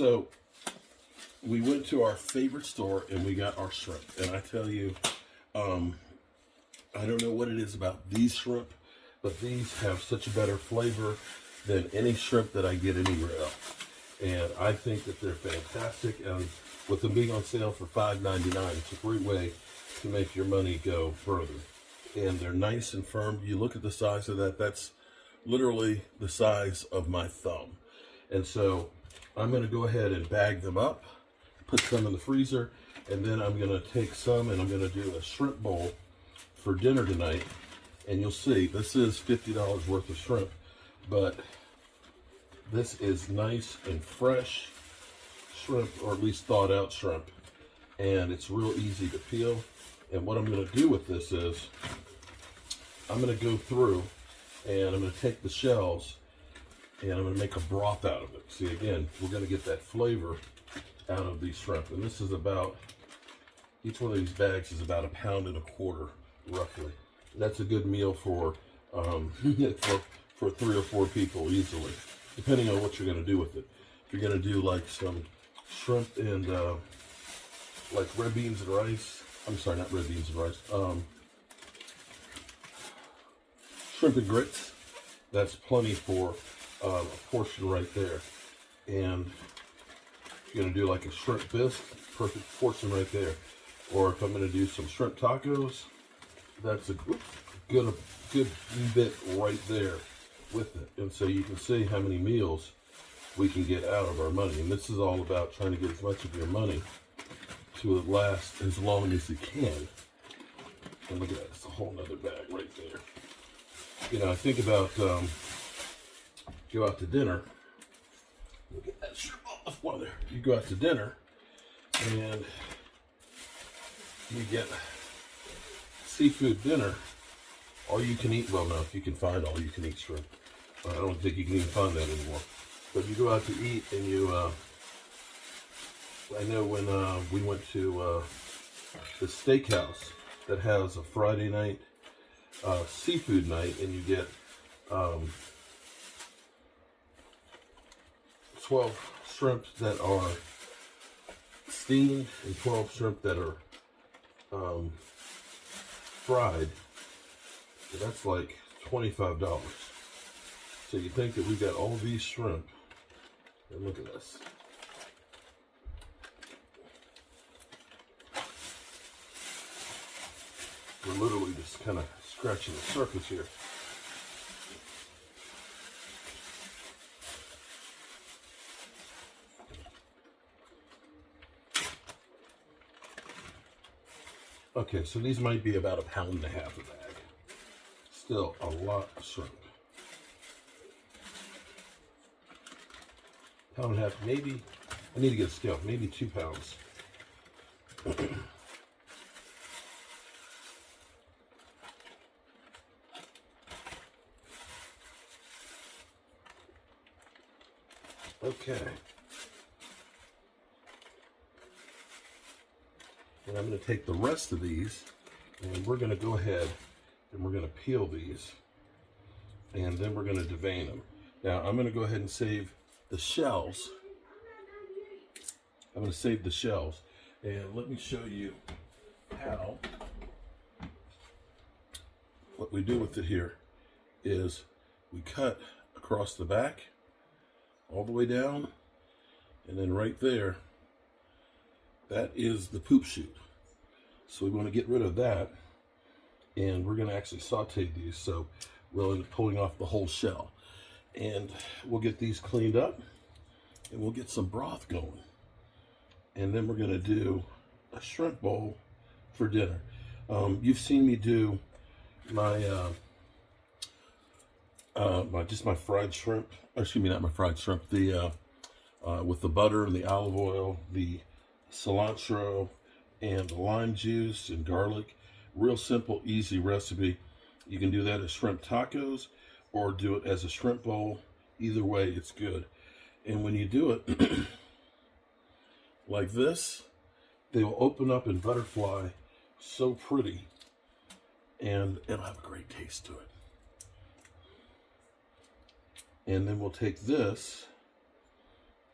So we went to our favorite store and we got our shrimp. And I tell you, I don't know what it is about these shrimp, but these have such a better flavor than any shrimp that I get anywhere else. And I think that they're fantastic. And with them being on sale for $5.99, it's a great way to make your money go further. And they're nice and firm. You look at the size of that, that's literally the size of my thumb. And so I'm going to go ahead and bag them up, put some in the freezer, and then I'm going to take some and I'm going to do a shrimp bowl for dinner tonight. And you'll see, this is $50 worth of shrimp, but this is nice and fresh shrimp, or at least thawed out shrimp. And it's real easy to peel. And what I'm going to do with this is, I'm going to go through and I'm going to take the shells and I'm going to make a broth out of it. See, again, we're going to get that flavor out of these shrimp. And this is about, each one of these bags is about 1.25 pounds, roughly. That's a good meal for, for 3 or 4 people easily, depending on what you're going to do with it. If you're going to do like some shrimp and like red beans and rice, I'm sorry, not red beans and rice, shrimp and grits, that's plenty for a portion right there. And if you're going to do like a shrimp bisque, perfect portion right there. Or if I'm going to do some shrimp tacos, that's a good bit right there with it. And so you can see how many meals we can get out of our money. And this is all about trying to get as much of your money to last as long as it can. And look at that, it's a whole nother bag right there. You know, I think about go out to dinner. Look at that shrimp off one there. You go out to dinner and you get seafood dinner, all you can eat. Well, no, if you can find all you can eat shrimp. I don't think you can even find that anymore. But you go out to eat and you, I know when we went to the steakhouse that has a Friday night seafood night, and you get 12 shrimp that are steamed and 12 shrimp that are fried. So that's like $25. So you think that we got all these shrimp, and look at this. We're literally just kind of scratching the surface here. Okay, so these might be about 1.5 pounds a bag. Still a lot of shrimp. 1.5 pounds, maybe, I need to get a scale, maybe 2 pounds. Okay. And I'm going to take the rest of these and we're going to go ahead and we're going to peel these and then we're going to devein them. Now I'm going to go ahead and save the shells. I'm going to save the shells and let me show you how. What we do with it here is we cut across the back all the way down, and then right there, that is the poop chute. So we want to get rid of that, and we're going to actually saute these, so we'll end up pulling off the whole shell. And we'll get these cleaned up, and we'll get some broth going. And then we're going to do a shrimp bowl for dinner. You've seen me do my just my fried shrimp, excuse me, not my fried shrimp, the with the butter and the olive oil, the cilantro and lime juice and garlic. Real simple, easy recipe. You can do that as shrimp tacos or do it as a shrimp bowl. Either way, it's good. And when you do it like this, they will open up and butterfly so pretty, and it'll have a great taste to it. And then we'll take this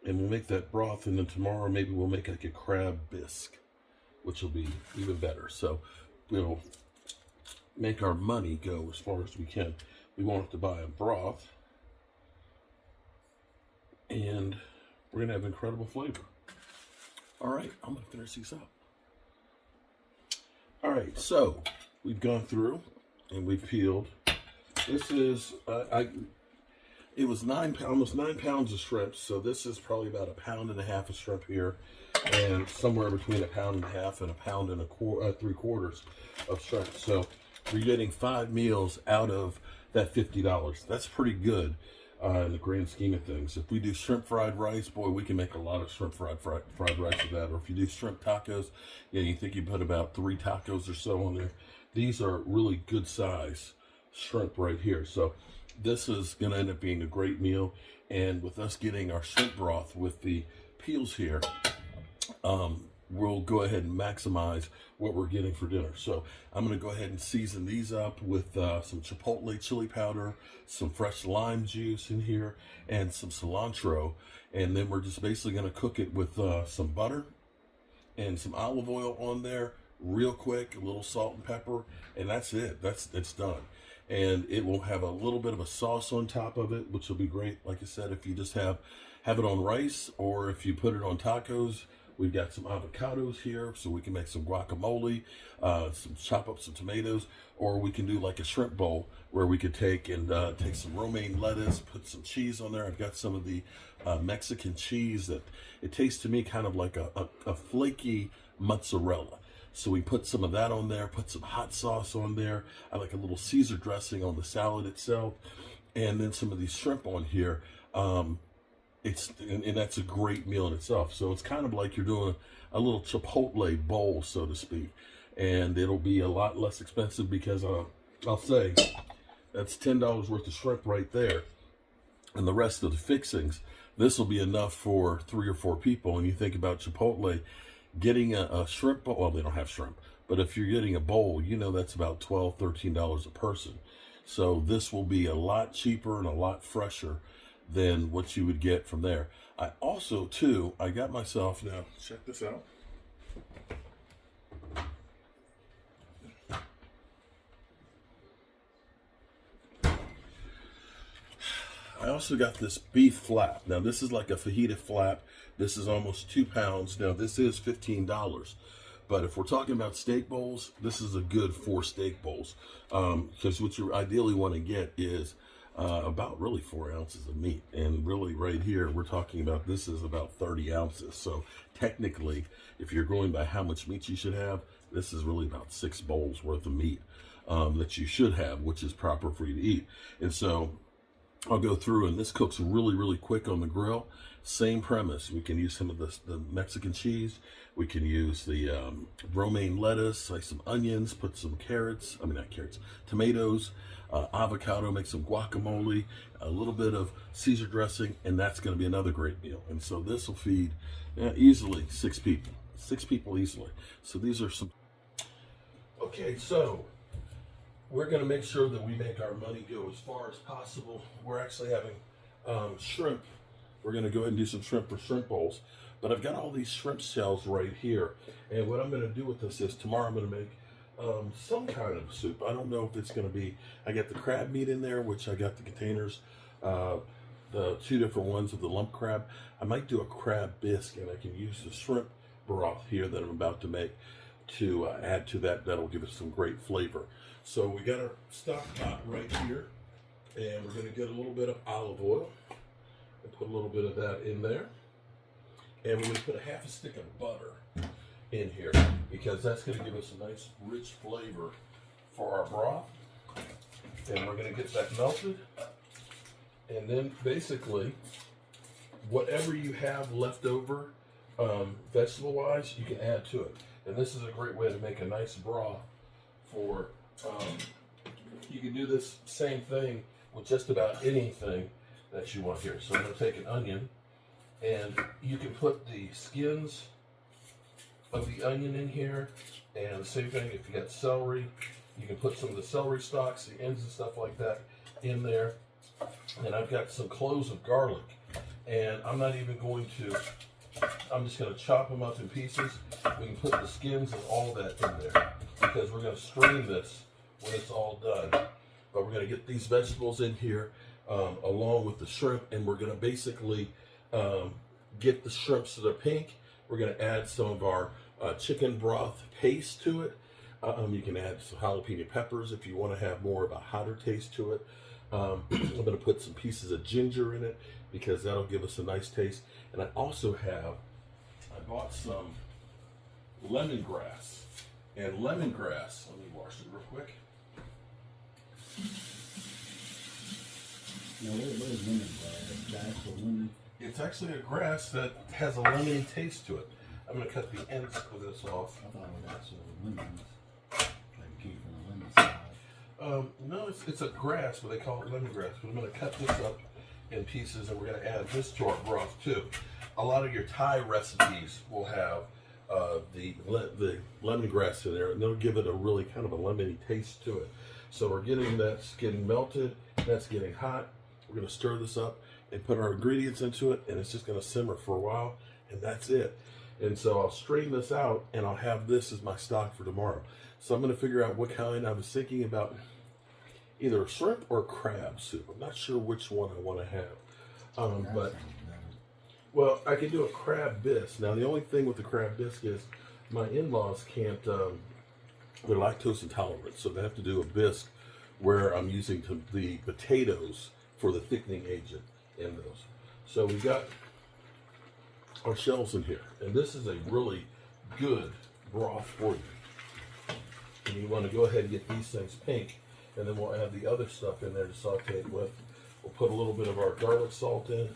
and we'll make that broth, and then tomorrow maybe we'll make like a crab bisque, which will be even better. So we'll make our money go as far as we can. We won't have to buy a broth, and we're gonna have incredible flavor. All right, I'm gonna finish these up. All right, so we've gone through and we've peeled. This is it was almost 9 pounds of shrimp, so this is probably about 1.5 pounds of shrimp here, and somewhere between 1.5 pounds and 1.75 pounds of shrimp. So we're getting 5 meals out of that $50. That's pretty good in the grand scheme of things. If we do shrimp fried rice, boy, we can make a lot of shrimp fried rice with that. Or if you do shrimp tacos, yeah, you think you put about 3 tacos or so on there. These are really good size shrimp right here. So this is going to end up being a great meal. And with us getting our shrimp broth with the peels here, we'll go ahead and maximize what we're getting for dinner. So I'm going to go ahead and season these up with some chipotle chili powder, some fresh lime juice in here, and some cilantro. And then we're just basically going to cook it with some butter and some olive oil on there real quick, a little salt and pepper, and that's it. It's done. And it will have a little bit of a sauce on top of it, which will be great. Like I said, if you just have it on rice, or if you put it on tacos. We've got some avocados here, so we can make some guacamole, chop up some tomatoes, or we can do like a shrimp bowl where we could take some romaine lettuce, put some cheese on there. I've got some of the Mexican cheese that it tastes to me kind of like a flaky mozzarella. So we put some of that on there, put some hot sauce on there. I like a little Caesar dressing on the salad itself, and then some of these shrimp on here. And that's a great meal in itself. So it's kind of like you're doing a little Chipotle bowl, so to speak. And it'll be a lot less expensive because I'll say that's $10 worth of shrimp right there. And the rest of the fixings, this will be enough for 3 or 4 people. And you think about Chipotle, getting a shrimp bowl, well, they don't have shrimp. But if you're getting a bowl, you know that's about $12, $13 a person. So this will be a lot cheaper and a lot fresher than what you would get from there. I also, too, I got myself, now, check this out. I also got this beef flap. Now, this is like a fajita flap. This is almost 2 pounds. Now, this is $15. But if we're talking about steak bowls, this is a good 4 steak bowls. Because what you ideally want to get is about really 4 ounces of meat. And really right here, we're talking about, this is about 30 ounces. So technically, if you're going by how much meat you should have, this is really about 6 bowls worth of meat that you should have, which is proper for you to eat. And so I'll go through, and this cooks really, really quick on the grill. Same premise. We can use some of the Mexican cheese. We can use the romaine lettuce, slice some onions, put some tomatoes, avocado, make some guacamole, a little bit of Caesar dressing, and that's going to be another great meal. And so this will feed easily 6 people. 6 people easily. So these are some... Okay, so we're going to make sure that we make our money go as far as possible. We're actually having shrimp. We're going to go ahead and do some shrimp for shrimp bowls. But I've got all these shrimp shells right here. And what I'm going to do with this is tomorrow I'm going to make some kind of soup. I don't know if it's going to be, I got the crab meat in there, which I got the containers, the 2 different ones of the lump crab. I might do a crab bisque, and I can use the shrimp broth here that I'm about to make to add to that. That'll give us some great flavor. So we got our stock pot right here, and we're going to get a little bit of olive oil and put a little bit of that in there. And we're going to put a half a stick of butter in here because that's going to give us a nice rich flavor for our broth. And we're going to get that melted. And then basically, whatever you have left over, vegetable-wise, you can add to it. And this is a great way to make a nice broth for, you can do this same thing with just about anything that you want here. So I'm going to take an onion, and you can put the skins of the onion in here, and the same thing if you got celery, you can put some of the celery stalks, the ends and stuff like that in there. And I've got some cloves of garlic And I'm not even going to, I'm just going to chop them up in pieces. We can put the skins and all that in there because we're going to strain this when it's all done. But we're going to get these vegetables in here along with the shrimp, and we're going to basically get the shrimp so they're pink. We're going to add some of our chicken broth paste to it. You can add some jalapeno peppers if you want to have more of a hotter taste to it. I'm going to put some pieces of ginger in it because that'll give us a nice taste. And I also I bought some lemongrass. And lemongrass, let me wash it real quick. Now, what is lemongrass? Grass or lemon? It's actually a grass that has a lemony taste to it. I'm going to cut the ends of this off. I thought it was actually lemons. Like it came from the lemon side. No, it's a grass, but they call it lemongrass. But I'm going to cut this up in pieces, and we're going to add this to our broth too. A lot of your Thai recipes will have the lemongrass in there, and they'll give it a really kind of a lemony taste to it. So we're getting that's getting melted, that's getting hot. We're going to stir this up and put our ingredients into it, and it's just going to simmer for a while, and that's it. And so I'll strain this out, and I'll have this as my stock for tomorrow. So I'm going to figure out what kind. I was thinking about either a shrimp or crab soup. I'm not sure which one I want to have. But well, I can do a crab bisque. Now the only thing with the crab bisque is my in-laws can't. They're lactose intolerant, so they have to do a bisque where I'm using the potatoes for the thickening agent in those. So we got our shells in here, and this is a really good broth for you. And you want to go ahead and get these things pink, and then we'll add the other stuff in there to saute it with. We'll put a little bit of our garlic salt in.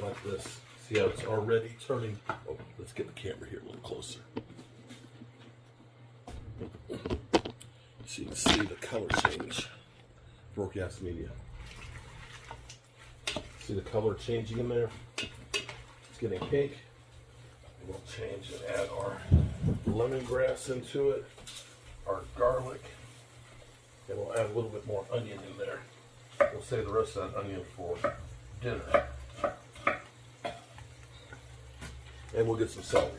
Like this. See how it's already turning? Oh, let's get the camera here a little closer. So you can see the color change. Broadcast media. See the color changing in there? It's getting pink. And we'll change and add our lemongrass into it, our garlic, and we'll add a little bit more onion in there. We'll save the rest of that onion for dinner. And we'll get some celery.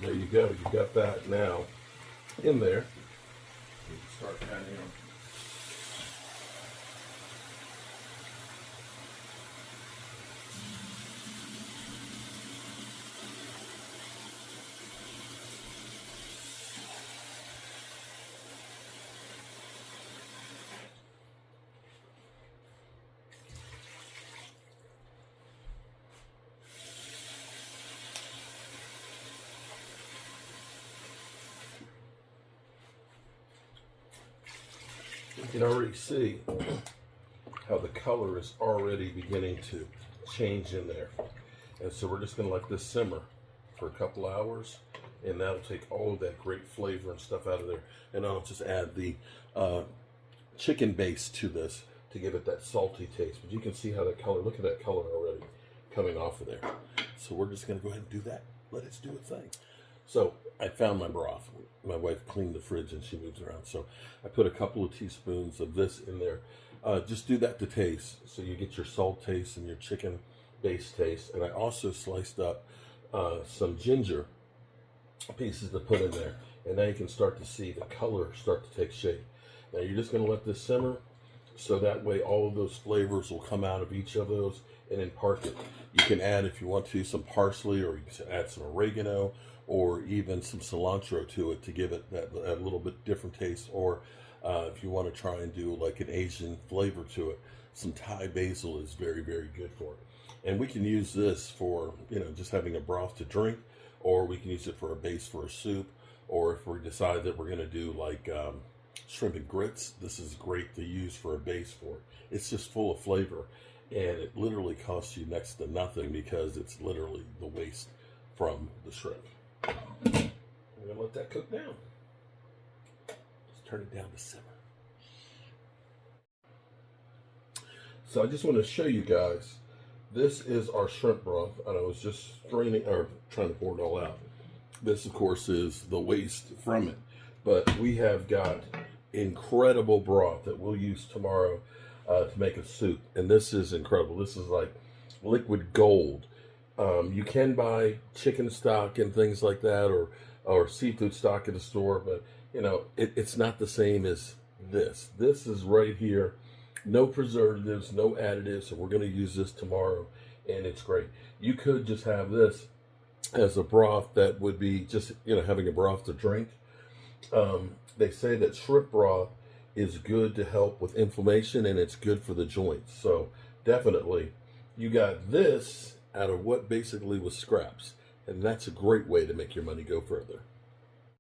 There you go. You got that now in there. You can start adding them. You can already see how the color is already beginning to change in there. And so we're just going to let this simmer for a couple hours, and that'll take all of that great flavor and stuff out of there. And I'll just add the chicken base to this to give it that salty taste. But you can see how that color, look at that color already coming off of there. So we're just going to go ahead and do that. Let it do its thing. So I found my broth. My wife cleaned the fridge and she moves around. So I put a couple of teaspoons of this in there. Just do that to taste. So you get your salt taste and your chicken base taste. And I also sliced up some ginger pieces to put in there. And now you can start to see the color start to take shape. Now you're just going to let this simmer. So that way all of those flavors will come out of each of those and impart it. You can add, if you want to, some parsley, or you can add some oregano, or even some cilantro to it to give it that little bit different taste. Or if you want to try and do like an Asian flavor to it, some Thai basil is very, very good for it. And we can use this for, just having a broth to drink, or we can use it for a base for a soup, or if we decide that we're going to do like shrimp and grits, this is great to use for a base for it. It's just full of flavor, and it literally costs you next to nothing because it's literally the waste from the shrimp. I'm going to let that cook down. Let's turn it down to simmer. So I just want to show you guys, this is our shrimp broth, and I was just trying to pour it all out. This, of course, is the waste from it, but we have got incredible broth that we'll use tomorrow to make a soup, and this is incredible. This is like liquid gold. You can buy chicken stock and things like that, or seafood stock at the store, but it's not the same as this. This is right here, no preservatives, no additives, so we're going to use this tomorrow, and it's great. You could just have this as a broth that would be just having a broth to drink. They say that shrimp broth is good to help with inflammation, and it's good for the joints. So definitely, you got this out of what basically was scraps, and that's a great way to make your money go further.